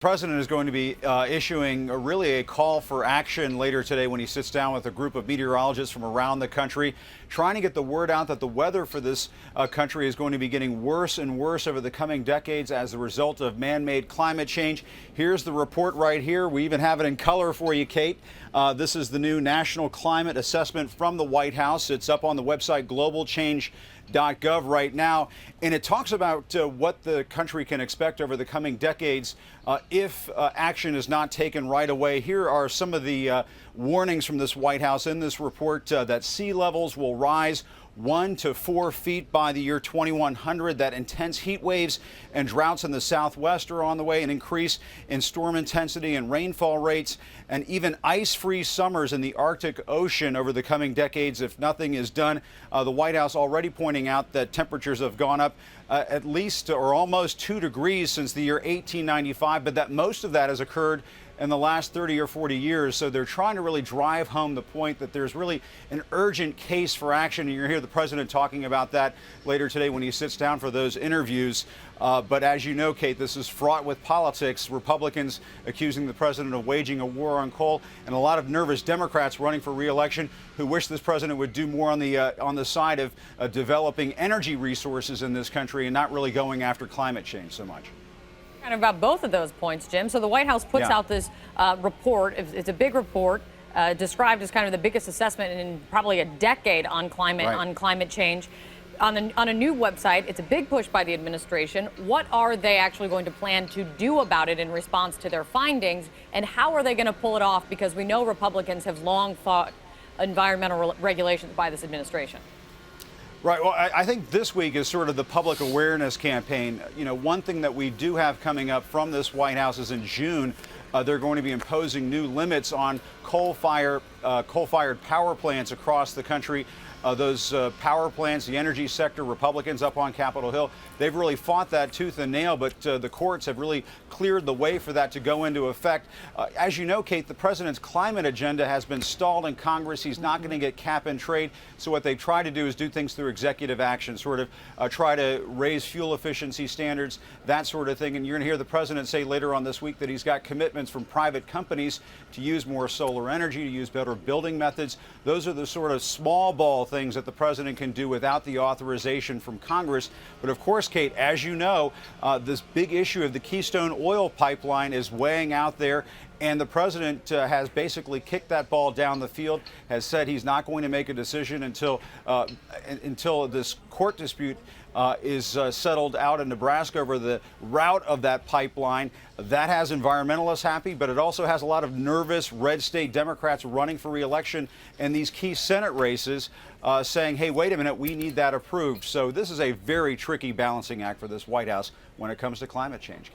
The president is going to be issuing really a call for action later today when he sits down with a group of meteorologists from around the country, trying to get the word out that the weather for this country is going to be getting worse and worse over the coming decades as a result of man-made climate change. Here's the report right here. We even have it in color for you, Kate. This is the new National Climate Assessment from the White House. It's up on the website globalchange.gov right now, and it talks about what the country can expect over the coming decades if action is not taken right away. Here are some of the warnings from this White House in this report that sea levels will rise 1 to 4 feet by the year 2100, that intense heat waves and droughts in the Southwest are on the way, an increase in storm intensity and rainfall rates, and even ice-free summers in the Arctic Ocean over the coming decades if nothing is done. The White House already pointing out that temperatures have gone up at least or almost 2 degrees since the year 1895, but that most of that has occurred in the last 30 or 40 years. So they're trying to really drive home the point that there's really an urgent case for action. And you're going to hear the president talking about that later today when he sits down for those interviews. But as you know, Kate, this is fraught with politics. Republicans accusing the president of waging a war on coal, and a lot of nervous Democrats running for re-election who wish this president would do more on the side of developing energy resources in this country and not really going after climate change so much. Kind of about both of those points, Jim. So the White House puts out this report. It's a big report, described as kind of the biggest assessment in probably a decade on climate change. On a new website, it's a big push by the administration. What are they actually going to plan to do about it in response to their findings, and how are they going to pull it off? Because we know Republicans have long fought environmental regulations by this administration. Right. Well, I think this week is sort of the public awareness campaign. You know, one thing that we do have coming up from this White House is in June, they're going to be imposing new limits on coal-fired power plants across the country. Those power plants, the energy sector, Republicans up on Capitol Hill, they've really fought that tooth and nail, but the courts have really cleared the way for that to go into effect. As you know, Kate, the president's climate agenda has been stalled in Congress. He's not going to get cap and trade. So what they've tried to do is do things through executive action, sort of try to raise fuel efficiency standards, that sort of thing. And you're going to hear the president say later on this week that he's got commitments from private companies to use more solar energy, to use better building methods. Those are the sort of small ball things that the president can do without the authorization from Congress. But of course, Kate, as you know, this big issue of the Keystone oil pipeline is weighing out there. And the president has basically kicked that ball down the field, has said he's not going to make a decision until this court dispute is settled out in Nebraska over the route of that pipeline. That has environmentalists happy, but it also has a lot of nervous red state Democrats running for re-election in these key Senate races saying, hey, wait a minute, we need that approved. So this is a very tricky balancing act for this White House when it comes to climate change.